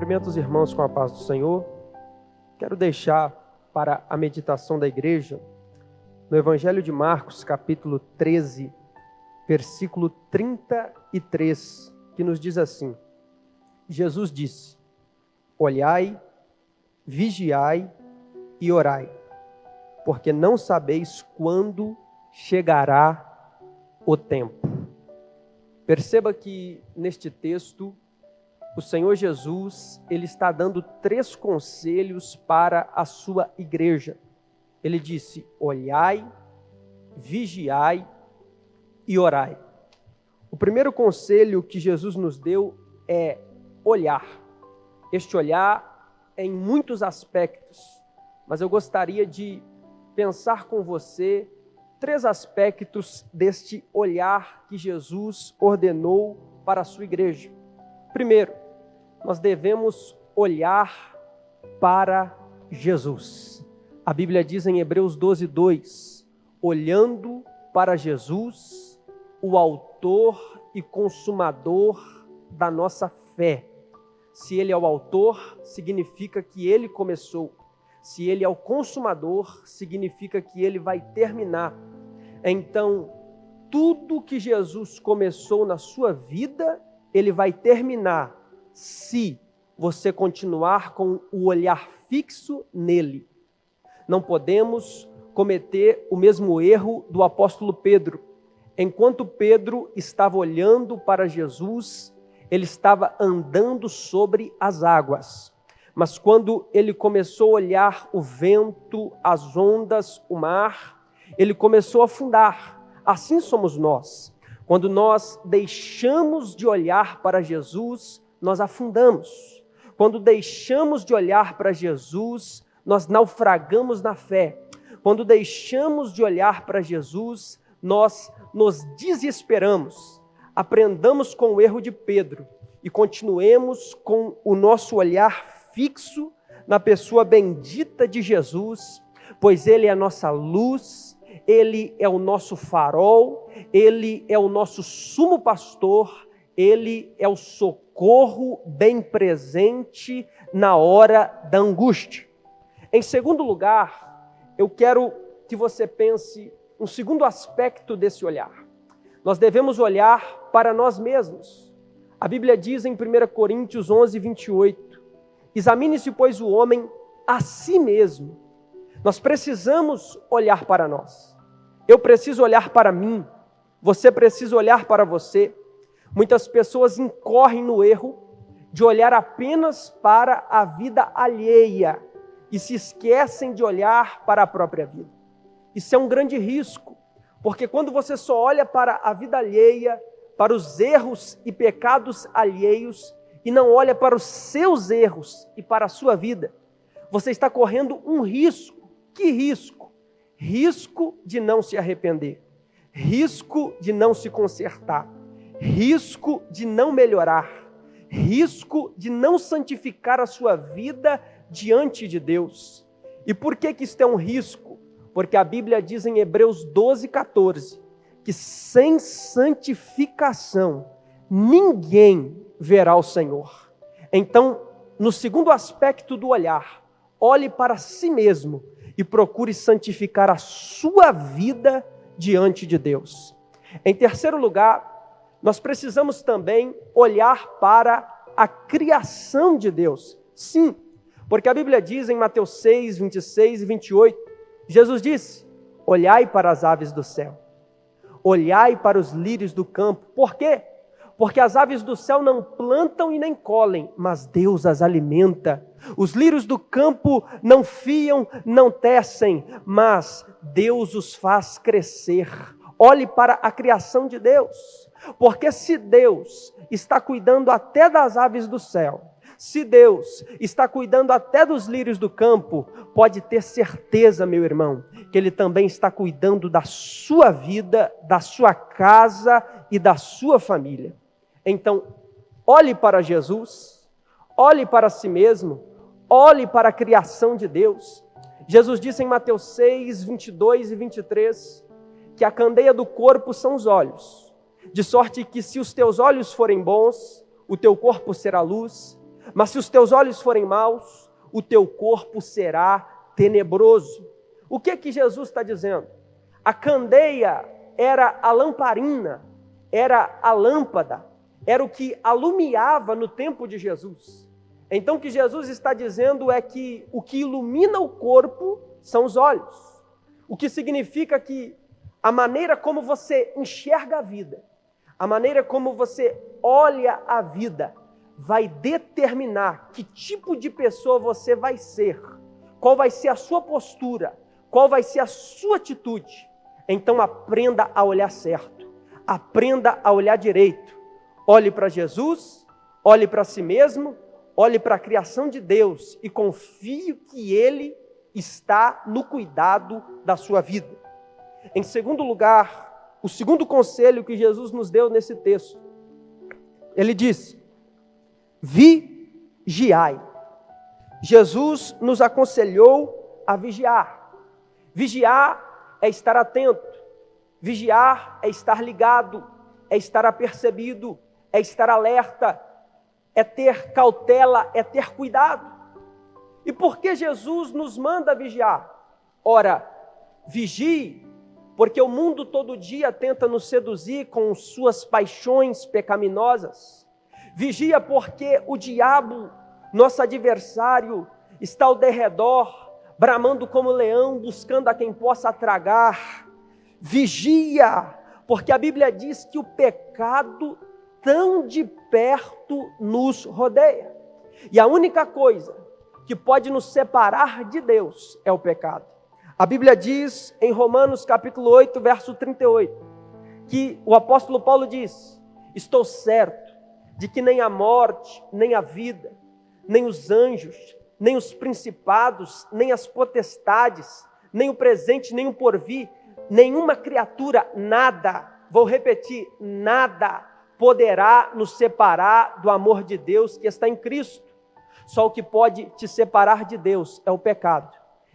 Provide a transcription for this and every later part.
Cumprimento os irmãos com a paz do Senhor. Quero deixar para a meditação da igreja, no Evangelho de Marcos, capítulo 13, versículo 33, que nos diz assim: Jesus disse: olhai, vigiai e orai, porque não sabeis quando chegará o tempo. Perceba que neste texto, o Senhor Jesus, ele está dando 3 conselhos para a sua igreja. Ele disse: olhai, vigiai e orai. O primeiro conselho que Jesus nos deu é olhar. Este olhar é em muitos aspectos, mas eu gostaria de pensar com você 3 aspectos deste olhar que Jesus ordenou para a sua igreja. Primeiro, nós devemos olhar para Jesus. A Bíblia diz em Hebreus 12:2, olhando para Jesus, o autor e consumador da nossa fé. Se ele é o autor, significa que ele começou. Se ele é o consumador, significa que ele vai terminar. Então, tudo que Jesus começou na sua vida, ele vai terminar, se você continuar com o olhar fixo nele. Não podemos cometer o mesmo erro do apóstolo Pedro. Enquanto Pedro estava olhando para Jesus, ele estava andando sobre as águas. Mas quando ele começou a olhar o vento, as ondas, o mar, ele começou a afundar. Assim somos nós. Quando nós deixamos de olhar para Jesus, nós afundamos. Quando deixamos de olhar para Jesus, nós naufragamos na fé. Quando deixamos de olhar para Jesus, nós nos desesperamos. Aprendamos com o erro de Pedro e continuemos com o nosso olhar fixo na pessoa bendita de Jesus, pois Ele é a nossa luz, Ele é o nosso farol, Ele é o nosso sumo pastor, Ele é o socorro bem presente na hora da angústia. Em segundo lugar, eu quero que você pense um segundo aspecto desse olhar. Nós devemos olhar para nós mesmos. A Bíblia diz em 1 Coríntios 11:28, examine-se, pois, o homem a si mesmo. Nós precisamos olhar para nós. Eu preciso olhar para mim. Você precisa olhar para você. Muitas pessoas incorrem no erro de olhar apenas para a vida alheia e se esquecem de olhar para a própria vida. Isso é um grande risco, porque quando você só olha para a vida alheia, para os erros e pecados alheios, e não olha para os seus erros e para a sua vida, você está correndo um risco. Que risco? Risco de não se arrepender, risco de não se consertar, risco de não melhorar, risco de não santificar a sua vida diante de Deus. E por que isso é um risco? Porque a Bíblia diz em Hebreus 12:14, que sem santificação ninguém verá o Senhor. Então, no segundo aspecto do olhar, olhe para si mesmo e procure santificar a sua vida diante de Deus. Em terceiro lugar, nós precisamos também olhar para a criação de Deus. Sim, porque a Bíblia diz em Mateus 6, 26 e 28, Jesus disse: olhai para as aves do céu, olhai para os lírios do campo. Por quê? Porque as aves do céu não plantam e nem colhem, mas Deus as alimenta. Os lírios do campo não fiam, não tecem, mas Deus os faz crescer. Olhe para a criação de Deus, porque se Deus está cuidando até das aves do céu, se Deus está cuidando até dos lírios do campo, pode ter certeza, meu irmão, que Ele também está cuidando da sua vida, da sua casa e da sua família. Então, olhe para Jesus, olhe para si mesmo, olhe para a criação de Deus. Jesus disse em Mateus 6, 22 e 23, que a candeia do corpo são os olhos, de sorte que se os teus olhos forem bons, o teu corpo será luz, Mas se os teus olhos forem maus, o teu corpo será tenebroso. O que que Jesus está dizendo? A candeia era a lamparina, era a lâmpada, era o que alumiava no tempo de Jesus. Então o que Jesus está dizendo é que o que ilumina o corpo são os olhos. O que significa que a maneira como você enxerga a vida, a maneira como você olha a vida, vai determinar que tipo de pessoa você vai ser, qual vai ser a sua postura, qual vai ser a sua atitude. Então aprenda a olhar certo, aprenda a olhar direito. Olhe para Jesus, olhe para si mesmo, olhe para a criação de Deus e confie que Ele está no cuidado da sua vida. Em segundo lugar, o segundo conselho que Jesus nos deu nesse texto, Ele disse: vigiai. Jesus nos aconselhou a vigiar. Vigiar é estar atento, vigiar é estar ligado, é estar apercebido, é estar alerta, é ter cautela, é ter cuidado. E por que Jesus nos manda vigiar? Ora, vigie, porque o mundo todo dia tenta nos seduzir com suas paixões pecaminosas. Vigia porque o diabo, nosso adversário, está ao derredor, bramando como leão, buscando a quem possa tragar. Vigia, porque a Bíblia diz que o pecado tão de perto nos rodeia. E a única coisa que pode nos separar de Deus é o pecado. A Bíblia diz em Romanos capítulo 8, verso 38, que o apóstolo Paulo diz: estou certo de que nem a morte, nem a vida, nem os anjos, nem os principados, nem as potestades, nem o presente, nem o porvir, nenhuma criatura, nada, vou repetir, nada poderá nos separar do amor de Deus que está em Cristo. Só o que pode te separar de Deus é o pecado.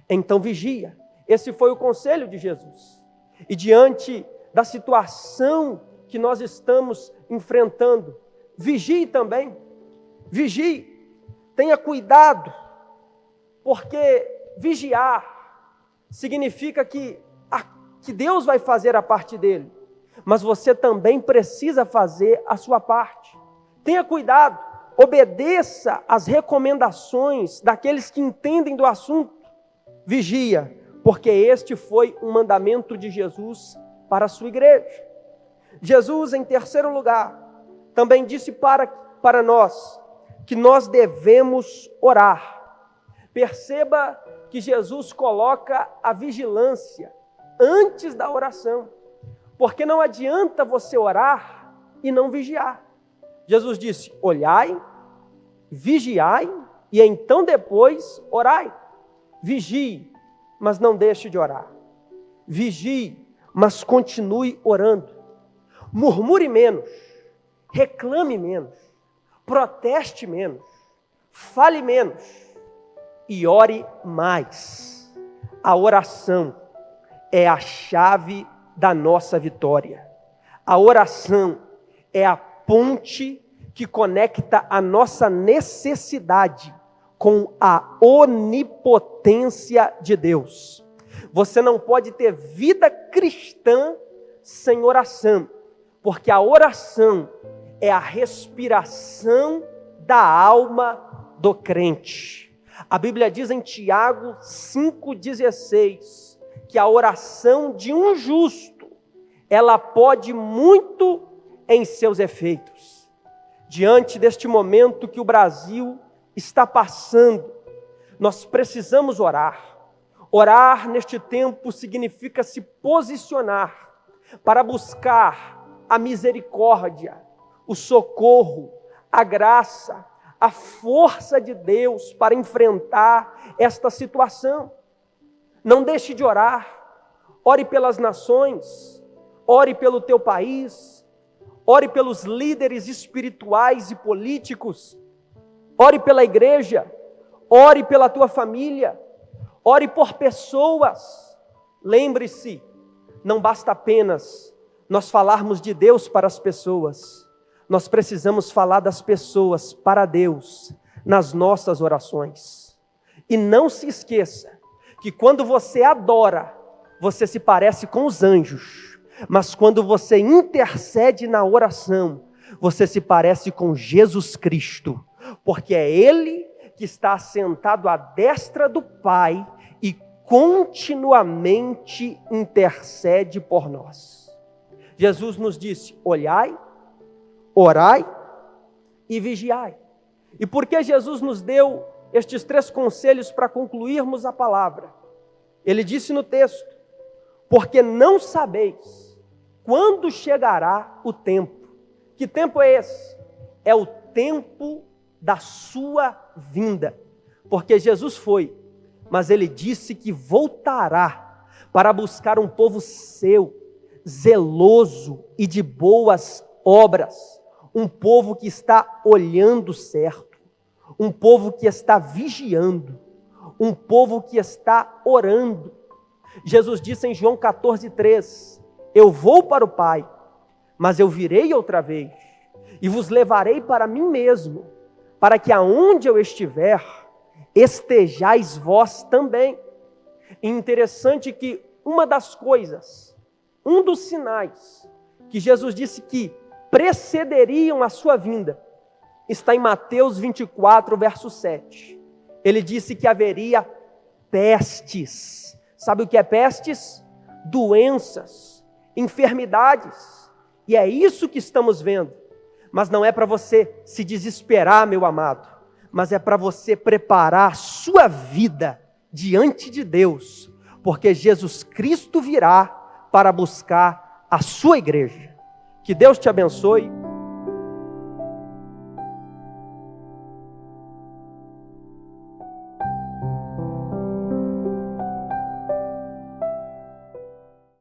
Então vigia. Esse foi o conselho de Jesus. E diante da situação que nós estamos enfrentando, vigie também. Vigie. Tenha cuidado. Porque vigiar significa que Deus vai fazer a parte dele. Mas você também precisa fazer a sua parte. Tenha cuidado, obedeça às recomendações daqueles que entendem do assunto. Vigia, porque este foi um mandamento de Jesus para a sua igreja. Jesus, em terceiro lugar, também disse para nós que nós devemos orar. Perceba que Jesus coloca a vigilância antes da oração. Porque não adianta você orar e não vigiar. Jesus disse: olhai, vigiai e então depois orai. Vigie, mas não deixe de orar. Vigie, mas continue orando. Murmure menos, reclame menos, proteste menos, fale menos e ore mais. A oração é a chave da nossa vitória. A oração é a ponte que conecta a nossa necessidade com a onipotência de Deus. Você não pode ter vida cristã sem oração, porque a oração é a respiração da alma do crente. A Bíblia diz em Tiago 5,16 que a oração de um justo, ela pode muito em seus efeitos. Diante deste momento que o Brasil está passando, nós precisamos orar. Orar neste tempo significa se posicionar para buscar a misericórdia, o socorro, a graça, a força de Deus para enfrentar esta situação. Não deixe de orar. Ore pelas nações, ore pelo teu país, ore pelos líderes espirituais e políticos, ore pela igreja, ore pela tua família, ore por pessoas. Lembre-se, não basta apenas nós falarmos de Deus para as pessoas, nós precisamos falar das pessoas para Deus, nas nossas orações. E não se esqueça que quando você adora, você se parece com os anjos. Mas quando você intercede na oração, você se parece com Jesus Cristo. Porque é Ele que está assentado à destra do Pai e continuamente intercede por nós. Jesus nos disse: olhai, orai e vigiai. E por que Jesus nos deu estes 3 conselhos para concluirmos a palavra? Ele disse no texto: porque não sabeis quando chegará o tempo. Que tempo é esse? É o tempo da sua vinda. Porque Jesus foi, mas Ele disse que voltará para buscar um povo seu, zeloso e de boas obras. Um povo que está olhando certo, um povo que está vigiando, um povo que está orando. Jesus disse em João 14:3, eu vou para o Pai, mas eu virei outra vez, e vos levarei para mim mesmo, para que aonde eu estiver, estejais vós também. E interessante que uma das coisas, um dos sinais que Jesus disse que precederiam a sua vinda, está em Mateus 24, verso 7. Ele disse que haveria pestes. Sabe o que é pestes? Doenças, enfermidades. E é isso que estamos vendo. Mas não é para você se desesperar, meu amado, mas é para você preparar a sua vida diante de Deus, porque Jesus Cristo virá para buscar a sua igreja. Que Deus te abençoe.